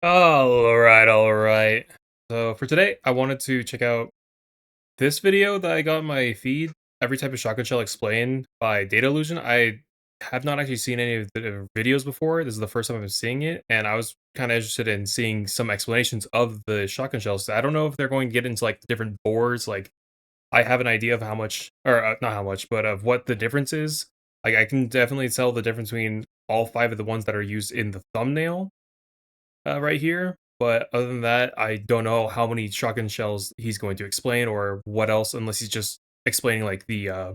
Alright. So for today, I wanted to check out this video that I got in my feed, Every Type of Shotgun Shell Explained by Data Illusion. I have not actually seen any of the videos before. This is the first time I'm seeing it, and I was kind of interested in seeing some explanations of the shotgun shells. I don't know if they're going to get into like the different bores. Like I have an idea of how much, or not how much, but of what the difference is. Like I can definitely tell the difference between all five of the ones that are used in the thumbnail right here. But other than that, I don't know how many shotgun shells he's going to explain or what else, unless he's just explaining like I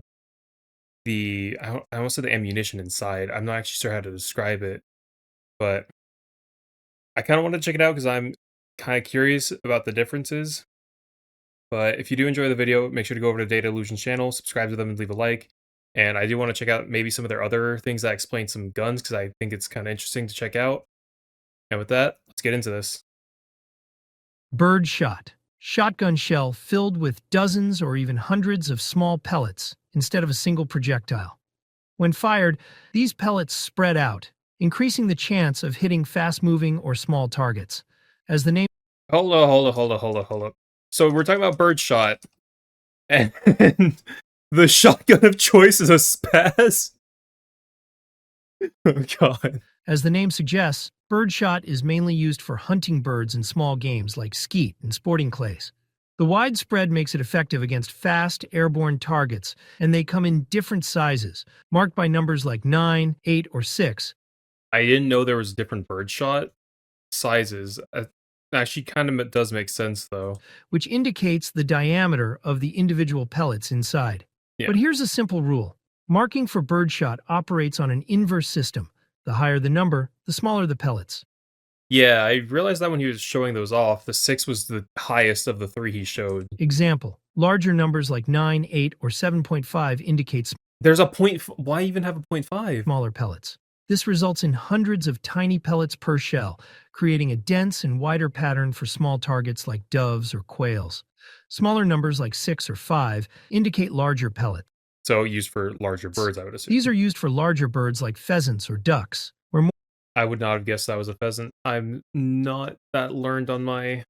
almost said the ammunition inside. I'm not actually sure how to describe it, but I kind of want to check it out because I'm kind of curious about the differences. But if you do enjoy the video, make sure to go over to Data Illusion's channel, subscribe to them, and leave a like. And I do want to check out maybe some of their other things that explain some guns because I think it's kind of interesting to check out. And with that, let's get into this. Bird shot. Shotgun shell filled with dozens or even hundreds of small pellets instead of a single projectile. When fired, these pellets spread out, increasing the chance of hitting fast-moving or small targets. As the name Hold up. So we're talking about birdshot, and the shotgun of choice is a spaz. Oh god. As the name suggests, birdshot is mainly used for hunting birds in small games like skeet and sporting clays. The wide spread makes it effective against fast, airborne targets, and they come in different sizes, marked by numbers like 9, 8, or 6. I didn't know there was different birdshot sizes. Actually, kind of does make sense though. Which indicates the diameter of the individual pellets inside. Yeah. But here's a simple rule. Marking for birdshot operates on an inverse system. The higher the number, the smaller the pellets. Yeah, I realized that when he was showing those off, the 6 was the highest of the 3 he showed. Example, larger numbers like 9, 8, or 7.5 indicate There's a point. Why even have a 0.5? smaller pellets. This results in hundreds of tiny pellets per shell, creating a dense and wider pattern for small targets like doves or quails. Smaller numbers like 6 or 5 indicate larger pellets. So used for larger birds, I would assume. These are used for larger birds like pheasants or ducks, where I would not have guessed that was a pheasant. I'm not that learned on my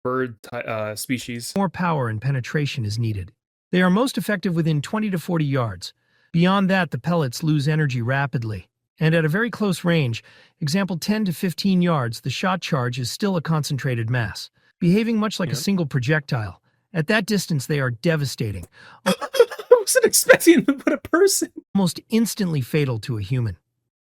bird species. more power and penetration is needed. They are most effective within 20 to 40 yards. Beyond that, the pellets lose energy rapidly. And at a very close range, example 10 to 15 yards, the shot charge is still a concentrated mass, behaving much like a single projectile. At that distance, they are devastating, I wasn't expecting to put a person. almost instantly fatal to a human.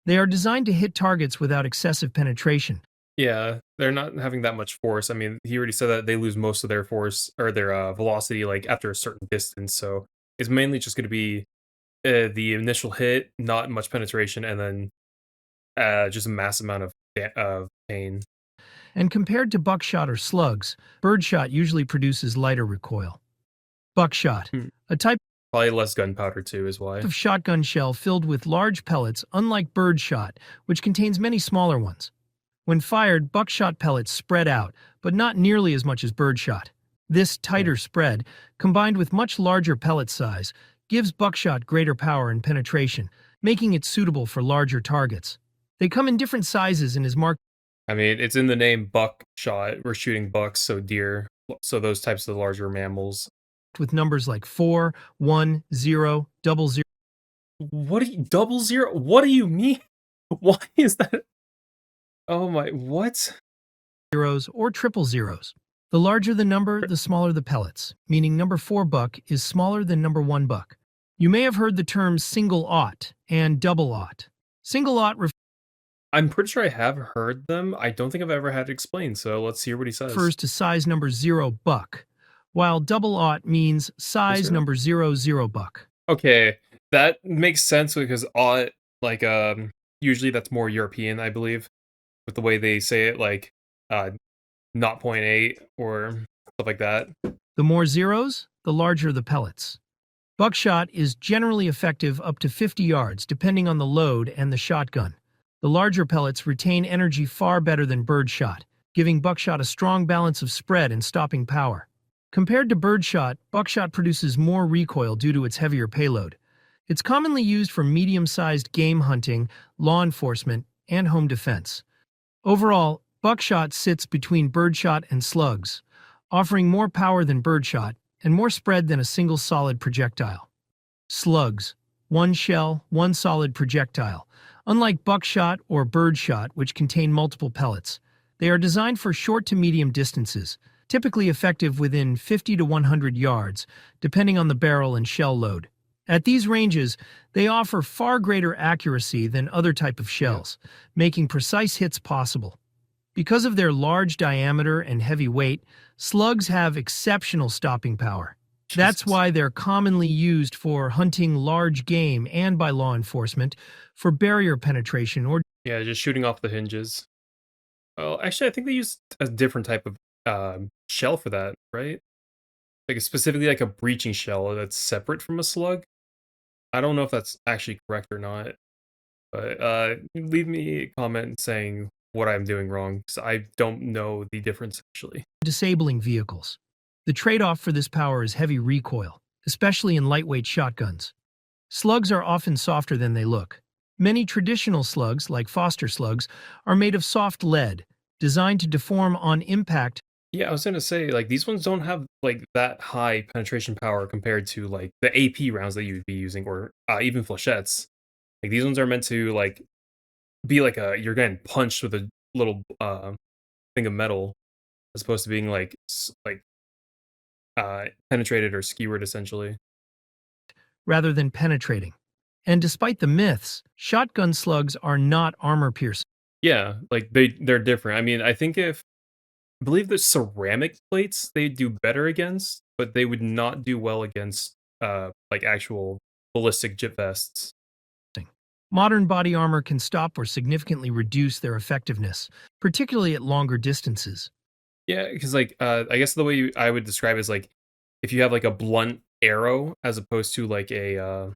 They are designed to hit targets without excessive penetration. Yeah, they're not having that much force. I mean, he already said that they lose most of their force or their velocity like after a certain distance. So it's mainly just going to be the initial hit, not much penetration, and then just a massive amount of pain. And compared to buckshot or slugs, birdshot usually produces lighter recoil. Buckshot, a type Probably less gunpowder too, is why. of shotgun shell filled with large pellets, unlike birdshot, which contains many smaller ones. When fired, buckshot pellets spread out, but not nearly as much as birdshot. This tighter spread, combined with much larger pellet size, gives buckshot greater power and penetration, making it suitable for larger targets. They come in different sizes and is marked I mean, it's in the name buckshot. We're shooting bucks, so deer, so those types of larger mammals. with numbers like 4, 1, 0, 00, What do you 00? What do you mean? Why is that? Oh my, what? zeros, or triple zeros. The larger the number, the smaller the pellets, meaning number 4 buck is smaller than number 1 buck. You may have heard the terms single-aught and double-aught. Single-aught I'm pretty sure I have heard them. I don't think I've ever had it explained, so let's hear what he says. refers to size number 0 buck, while double-aught means size Zero? number 00 buck. Okay, that makes sense because aught, like, usually that's more European, I believe, with the way they say it, like, not point .8 or stuff like that. The more zeros, the larger the pellets. Buckshot is generally effective up to 50 yards, depending on the load and the shotgun. The larger pellets retain energy far better than birdshot, giving buckshot a strong balance of spread and stopping power. Compared to birdshot, buckshot produces more recoil due to its heavier payload. It's commonly used for medium-sized game hunting, law enforcement, and home defense. Overall, Buckshot sits between birdshot and slugs, offering more power than birdshot and more spread than a single solid projectile. Slugs, one shell, one solid projectile. Unlike buckshot or birdshot, which contain multiple pellets, they are designed for short to medium distances, typically effective within 50 to 100 yards, depending on the barrel and shell load. At these ranges, they offer far greater accuracy than other type of Yeah. shells, making precise hits possible. Because of their large diameter and heavy weight, slugs have exceptional stopping power. That's Jesus. why they're commonly used for hunting large game and by law enforcement for barrier penetration or Yeah, just shooting off the hinges. Well, actually, I think they use a different type of shell for that, right? Like specifically like a breaching shell that's separate from a slug. I don't know if that's actually correct or not, but leave me a comment saying what I'm doing wrong because I don't know the difference actually. disabling vehicles. The trade-off for this power is heavy recoil, especially in lightweight shotguns. Slugs are often softer than they look. Many traditional slugs, like Foster slugs, are made of soft lead, designed to deform on impact. Yeah, I was gonna say like these ones don't have like that high penetration power compared to like the AP rounds that you'd be using or even flechettes. Like these ones are meant to like be like a you're getting punched with a little thing of metal as opposed to being like penetrated or skewered essentially. Rather than penetrating. And despite the myths, shotgun slugs are not armor piercing. Yeah, like they're different. I mean, I believe the ceramic plates they do better against, but they would not do well against like actual ballistic jit vests. Modern body armor can stop or significantly reduce their effectiveness, particularly at longer distances. Yeah, because like I guess the way I would describe it is like if you have like a blunt arrow as opposed to like a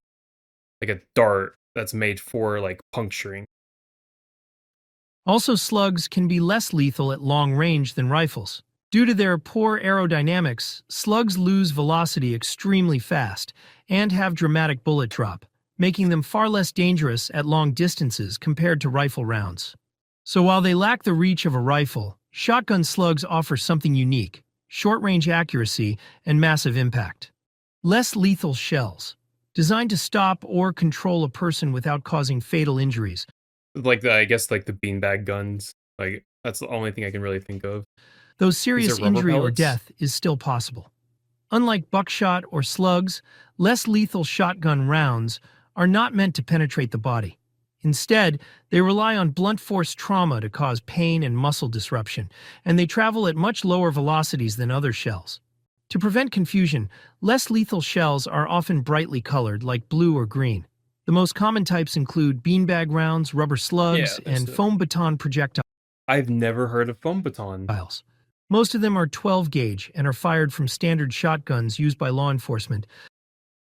dart that's made for like puncturing. Also, slugs can be less lethal at long range than rifles. Due to their poor aerodynamics, slugs lose velocity extremely fast and have dramatic bullet drop, making them far less dangerous at long distances compared to rifle rounds. So while they lack the reach of a rifle, shotgun slugs offer something unique: short-range accuracy and massive impact. Less lethal shells, designed to stop or control a person without causing fatal injuries. Like I guess like the beanbag guns. Like that's the only thing I can really think of. Though These are serious rubber injury or pellets. death is still possible. Unlike buckshot or slugs, less lethal shotgun rounds are not meant to penetrate the body. Instead, they rely on blunt force trauma to cause pain and muscle disruption, and they travel at much lower velocities than other shells. To prevent confusion, less lethal shells are often brightly colored, like blue or green. The most common types include beanbag rounds, rubber Yeah, slugs, there's and foam baton projectiles. I've never heard of foam baton. Most of them are 12 gauge and are fired from standard shotguns used by law enforcement.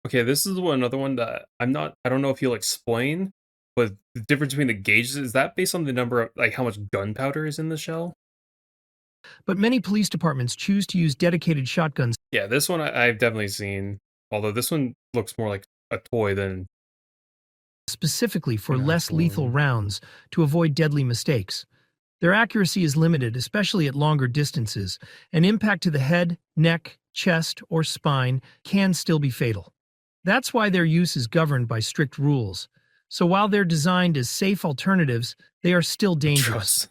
Okay, this is another one that I don't know if you'll explain, but the difference between the gauges is that based on the number of like how much gunpowder is in the shell? But many police departments choose to use dedicated shotguns Yeah, this one I've definitely seen. Although this one looks more like a toy than specifically for an less actual lethal one. rounds to avoid deadly mistakes. Their accuracy is limited, especially at longer distances, and impact to the head, neck, chest, or spine can still be fatal. That's why their use is governed by strict rules. So while they're designed as safe alternatives, they are still dangerous. Trust.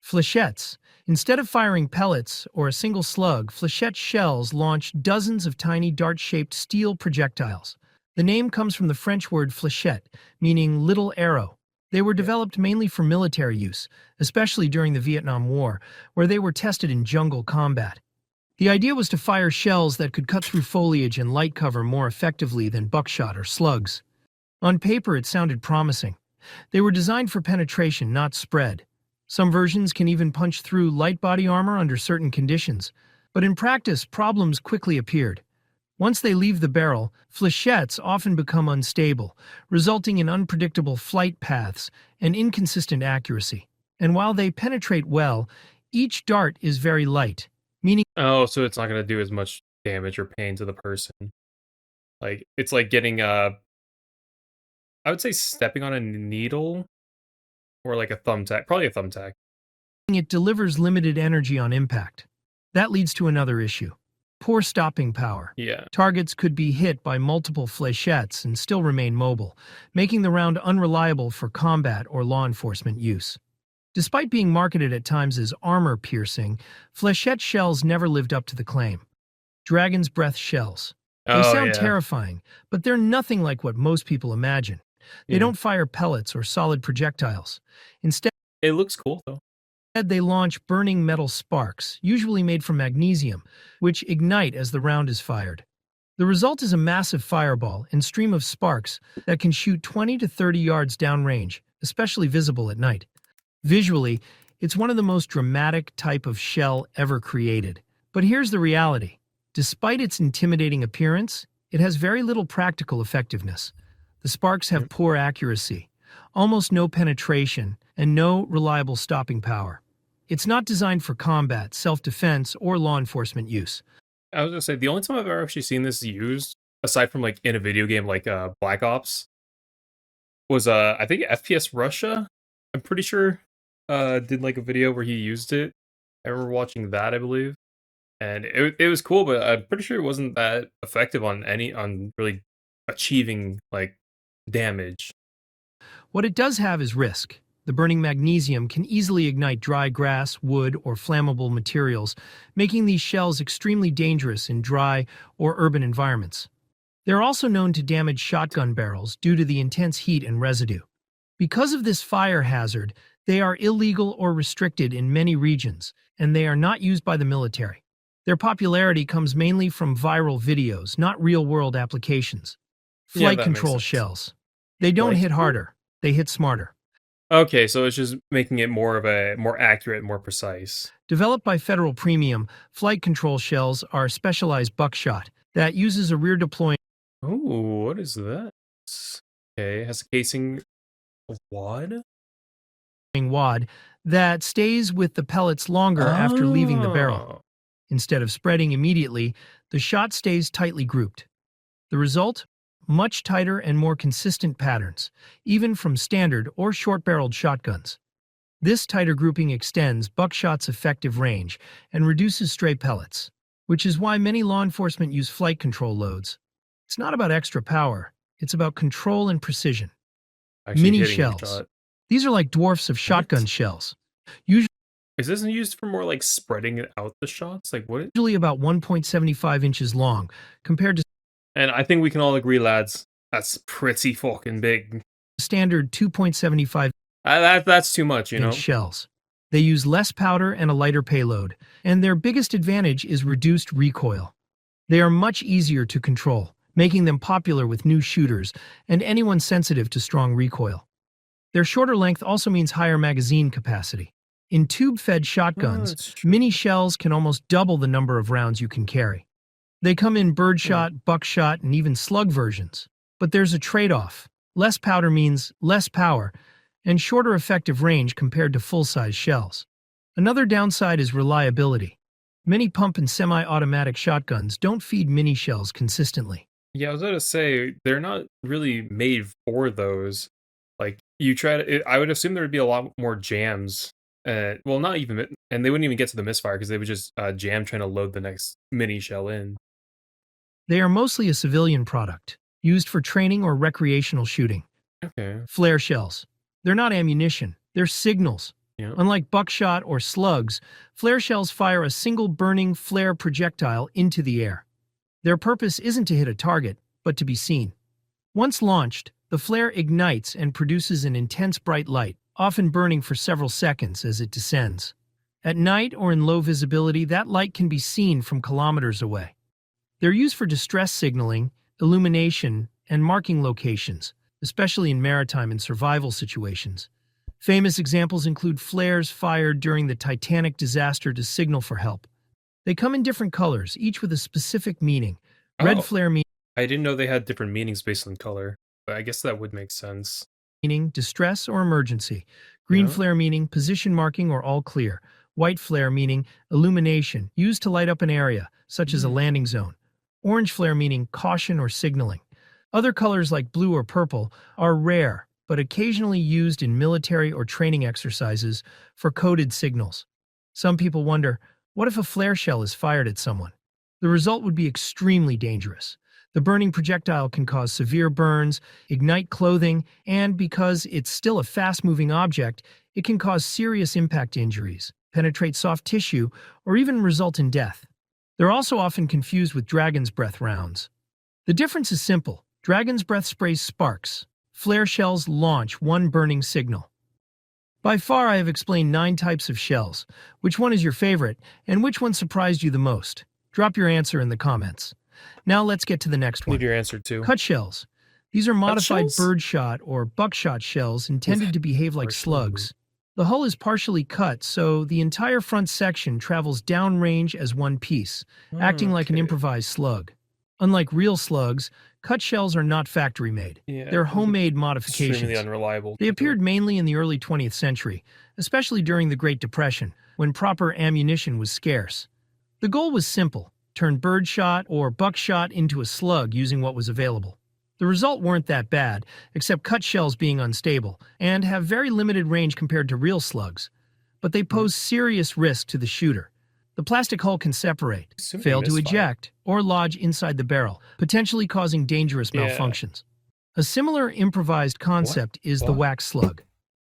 Flechettes. Instead of firing pellets or a single slug, flechette shells launch dozens of tiny dart-shaped steel projectiles. The name comes from the French word flechette, meaning little arrow. They were Yeah. developed mainly for military use, especially during the Vietnam War, where they were tested in jungle combat. The idea was to fire shells that could cut through foliage and light cover more effectively than buckshot or slugs. On paper, it sounded promising. They were designed for penetration, not spread. Some versions can even punch through light body armor under certain conditions. But in practice, problems quickly appeared. Once they leave the barrel, flechettes often become unstable, resulting in unpredictable flight paths and inconsistent accuracy. And while they penetrate well, each dart is very light, meaning Oh, so it's not gonna do as much damage or pain to the person. Like it's like getting I would say stepping on a needle or like a thumbtack, probably a thumbtack. It delivers limited energy on impact. That leads to another issue: poor stopping power. Yeah. Targets could be hit by multiple fléchettes and still remain mobile, making the round unreliable for combat or law enforcement use. Despite being marketed at times as armor-piercing, fléchette shells never lived up to the claim. Dragon's breath shells. They Oh, sound yeah. terrifying, but they're nothing like what most people imagine. They Yeah. don't fire pellets or solid projectiles. Instead, It looks cool, though. they launch burning metal sparks, usually made from magnesium, which ignite as the round is fired. The result is a massive fireball and stream of sparks that can shoot 20 to 30 yards downrange, especially visible at night. Visually, it's one of the most dramatic type of shell ever created. But here's the reality. Despite its intimidating appearance, it has very little practical effectiveness. The sparks have poor accuracy, almost no penetration, and no reliable stopping power. It's not designed for combat, self-defense, or law enforcement use. I was gonna say the only time I've ever actually seen this used, aside from like in a video game like Black Ops, was I think FPS Russia. I'm pretty sure did like a video where he used it. I remember watching that, I believe. And it was cool, but I'm pretty sure it wasn't that effective on really achieving like damage. What it does have is risk. The burning magnesium can easily ignite dry grass, wood, or flammable materials, making these shells extremely dangerous in dry or urban environments. They're also known to damage shotgun barrels due to the intense heat and residue. Because of this fire hazard, they are illegal or restricted in many regions, and they are not used by the military. Their popularity comes mainly from viral videos, not real-world applications. Yeah, Flight that makes control sense. shells. They don't Flight hit control? harder, they hit smarter. Okay, so it's just making it more accurate, more precise. Developed by Federal Premium, flight control shells are specialized buckshot that uses a rear deploying Oh, what is that? Okay, it has a casing of wad? wad that stays with the pellets longer after leaving the barrel. Oh. Instead of spreading immediately, the shot stays tightly grouped. The result? Much tighter and more consistent patterns, even from standard or short-barreled shotguns. This tighter grouping extends buckshot's effective range and reduces stray pellets, which is why many law enforcement use flight control loads. It's not about extra power, it's about control and precision. Actually Mini hitting the shells. shot. These are like dwarfs of shotgun What? shells, usually Is this used for more like spreading it out the shots? Like what? about 1.75 inches long, compared to And I think we can all agree, lads, that's pretty fucking big. standard 2.75 That's too much, you inch know? shells. They use less powder and a lighter payload, and their biggest advantage is reduced recoil. They are much easier to control, making them popular with new shooters and anyone sensitive to strong recoil. Their shorter length also means higher magazine capacity. In tube-fed Oh, shotguns, that's true. mini shells can almost double the number of rounds you can carry. They come in birdshot, buckshot, and even slug versions. But there's a trade-off. Less powder means less power, and shorter effective range compared to full-size shells. Another downside is reliability. Many pump and semi-automatic shotguns don't feed mini shells consistently. Yeah, I was gonna say they're not really made for those. Like you try to, I would assume there would be a lot more jams. Well, not even, and they wouldn't even get to the misfire because they would just jam trying to load the next mini shell in. They are mostly a civilian product, used for training or recreational shooting. Okay. Flare shells. They're not ammunition, they're signals. Yeah. Unlike buckshot or slugs, flare shells fire a single burning flare projectile into the air. Their purpose isn't to hit a target, but to be seen. Once launched, the flare ignites and produces an intense bright light, often burning for several seconds as it descends. At night or in low visibility, that light can be seen from kilometers away. They're used for distress signaling, illumination, and marking locations, especially in maritime and survival situations. Famous examples include flares fired during the Titanic disaster to signal for help. They come in different colors, each with a specific meaning. Red Oh, flare I didn't know they had different meanings based on color, but I guess that would make sense. meaning distress or emergency. Green Yeah. flare meaning position marking or all clear. White flare meaning illumination, used to light up an area, such as a landing zone. Orange flare meaning caution or signaling. Other colors like blue or purple are rare, but occasionally used in military or training exercises for coded signals. Some people wonder, what if a flare shell is fired at someone? The result would be extremely dangerous. The burning projectile can cause severe burns, ignite clothing, and because it's still a fast-moving object, it can cause serious impact injuries, penetrate soft tissue, or even result in death. They're also often confused with dragon's breath rounds. The difference is simple. Dragon's breath sprays sparks. Flare shells launch one burning signal. By far, I have explained 9 types of shells. Which one is your favorite, and which one surprised you the most? Drop your answer in the comments. Now let's get to the next one. Leave your answer too. Cut shells. These are modified shells? birdshot or buckshot shells intended to behave like Partially. slugs. The hull is partially cut, so the entire front section travels downrange as one piece, acting like an Okay. improvised slug. Unlike real slugs, cut shells are not factory-made. Yeah, They're homemade extremely modifications. unreliable. They appeared mainly in the early 20th century, especially during the Great Depression, when proper ammunition was scarce. The goal was simple: turn birdshot or buckshot into a slug using what was available. The result weren't that bad, except cut shells being unstable and have very limited range compared to real slugs. But they pose serious risk to the shooter. The plastic hull can separate, Assuming fail they to misfire. eject, or lodge inside the barrel, potentially causing dangerous Yeah. malfunctions. A similar improvised concept is the What? wax slug.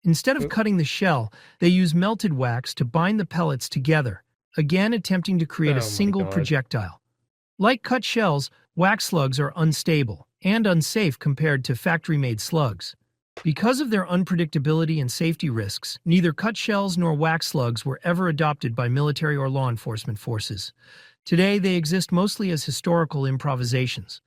Instead of Oh. cutting the shell, they use melted wax to bind the pellets together, again attempting to create Oh a my single God. projectile. Like cut shells, wax slugs are unstable and unsafe compared to factory-made slugs. Because of their unpredictability and safety risks, neither cut shells nor wax slugs were ever adopted by military or law enforcement forces. Today, they exist mostly as historical improvisations.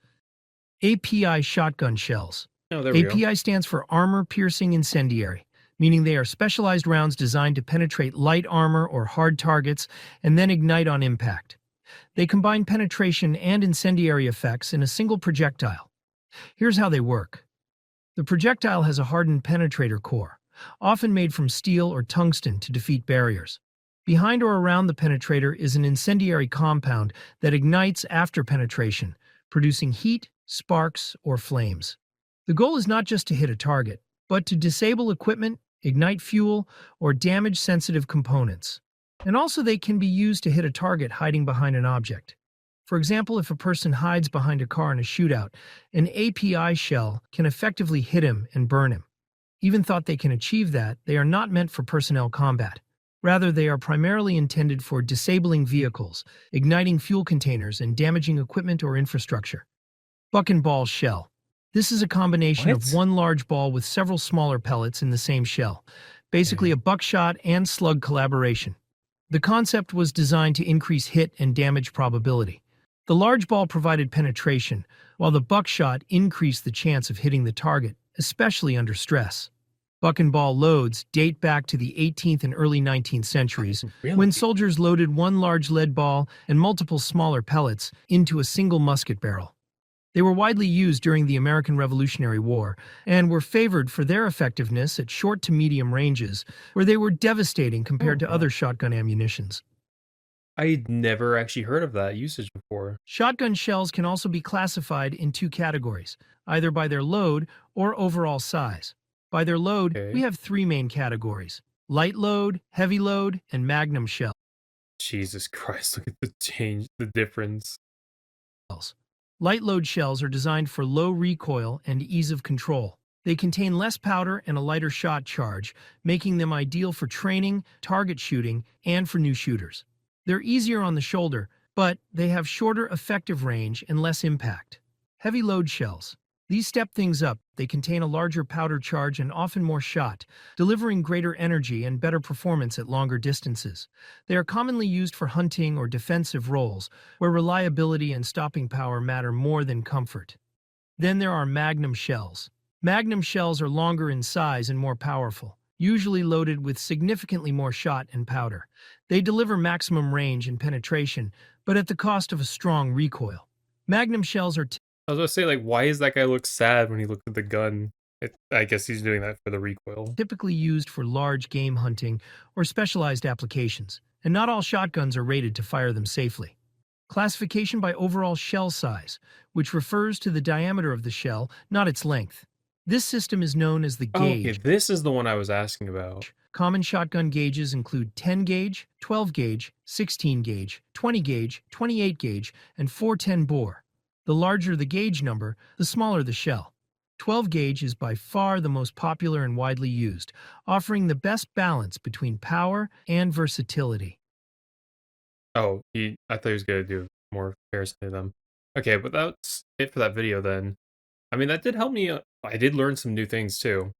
API shotgun shells. Oh, there we go. API stands for Armor-Piercing Incendiary, meaning they are specialized rounds designed to penetrate light armor or hard targets and then ignite on impact. They combine penetration and incendiary effects in a single projectile. Here's how they work. The projectile has a hardened penetrator core, often made from steel or tungsten to defeat barriers. Behind or around the penetrator is an incendiary compound that ignites after penetration, producing heat, sparks, or flames. The goal is not just to hit a target, but to disable equipment, ignite fuel, or damage sensitive components. And also they can be used to hit a target hiding behind an object. For example, if a person hides behind a car in a shootout, an API shell can effectively hit him and burn him. Even thought they can achieve that, they are not meant for personnel combat. Rather, they are primarily intended for disabling vehicles, igniting fuel containers, and damaging equipment or infrastructure. Buck and ball shell. This is a combination of What? one large ball with several smaller pellets in the same shell, basically a buckshot and slug collaboration. The concept was designed to increase hit and damage probability. The large ball provided penetration, while the buckshot increased the chance of hitting the target, especially under stress. Buck and ball loads date back to the 18th and early 19th centuries, Really? when soldiers loaded one large lead ball and multiple smaller pellets into a single musket barrel. They were widely used during the American Revolutionary War and were favored for their effectiveness at short to medium ranges, where they were devastating compared to other shotgun ammunitions. I'd never actually heard of that usage before. Shotgun shells can also be classified in 2 categories, either by their load or overall size. By their load, Okay. we have 3 main categories: light load, heavy load, and magnum shells. Jesus Christ, look at the difference. Light load shells are designed for low recoil and ease of control. They contain less powder and a lighter shot charge, making them ideal for training, target shooting, and for new shooters. They're easier on the shoulder, but they have shorter effective range and less impact. Heavy load shells. These step things up. They contain a larger powder charge and often more shot, delivering greater energy and better performance at longer distances. They are commonly used for hunting or defensive roles, where reliability and stopping power matter more than comfort. Then there are magnum shells. Magnum shells are longer in size and more powerful, usually loaded with significantly more shot and powder. They deliver maximum range and penetration, but at the cost of a strong recoil. Magnum shells are I was gonna say, like, why is that guy look sad when he looked at the gun? I guess he's doing that for the recoil. typically used for large game hunting or specialized applications, and not all shotguns are rated to fire them safely. Classification by overall shell size, which refers to the diameter of the shell, not its length. This system is known as the Oh, okay, gauge. this is the one I was asking about. Common shotgun gauges include 10 gauge, 12 gauge, 16 gauge, 20 gauge, 28 gauge, and 410 bore. The larger the gauge number, the smaller the shell. 12 gauge is by far the most popular and widely used, offering the best balance between power and versatility. Oh, I thought he was gonna do more comparison to them. Okay, but that's it for that video then. I mean, that did help me, I did learn some new things too,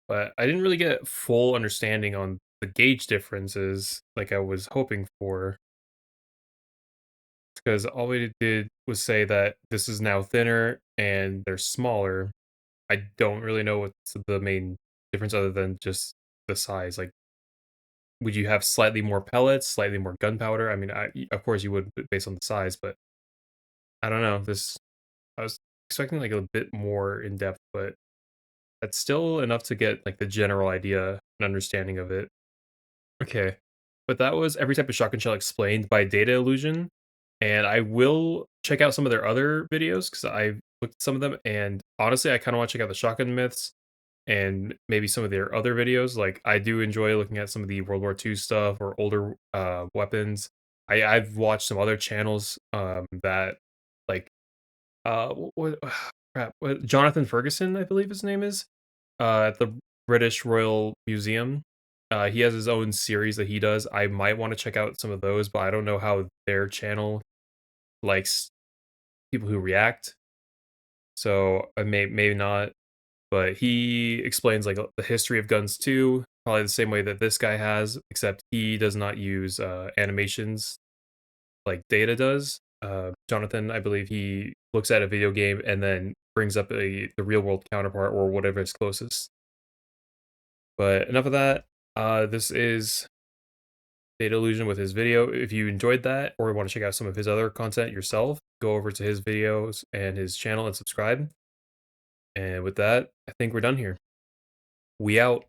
but I didn't really get full understanding on the gauge differences like I was hoping for, because all we did was say that this is now thinner and they're smaller. I don't really know what's the main difference other than just the size. Like, would you have slightly more pellets, slightly more gunpowder? I mean, of course you would based on the size, but I don't know. This I was expecting like a bit more in depth, but that's still enough to get like the general idea and understanding of it. Okay. But that was every type of shotgun shell explained by Data Illusion. And I will check out some of their other videos because I've looked at some of them. And honestly, I kind of want to check out the shotgun myths and maybe some of their other videos. Like, I do enjoy looking at some of the World War II stuff or older weapons. I've watched some other channels that like what crap, Jonathan Ferguson, I believe his name is, at the British Royal Museum. He has his own series that he does. I might want to check out some of those, but I don't know how their channel likes people who react. So I maybe not. But he explains like the history of guns too, probably the same way that this guy has, except he does not use animations like Data does. Jonathan, I believe he looks at a video game and then brings up the real world counterpart or whatever is closest. But enough of that. This is Data Illusion with his video. If you enjoyed that or want to check out some of his other content yourself, go over to his videos and his channel and subscribe. And with that, I think we're done here. We out.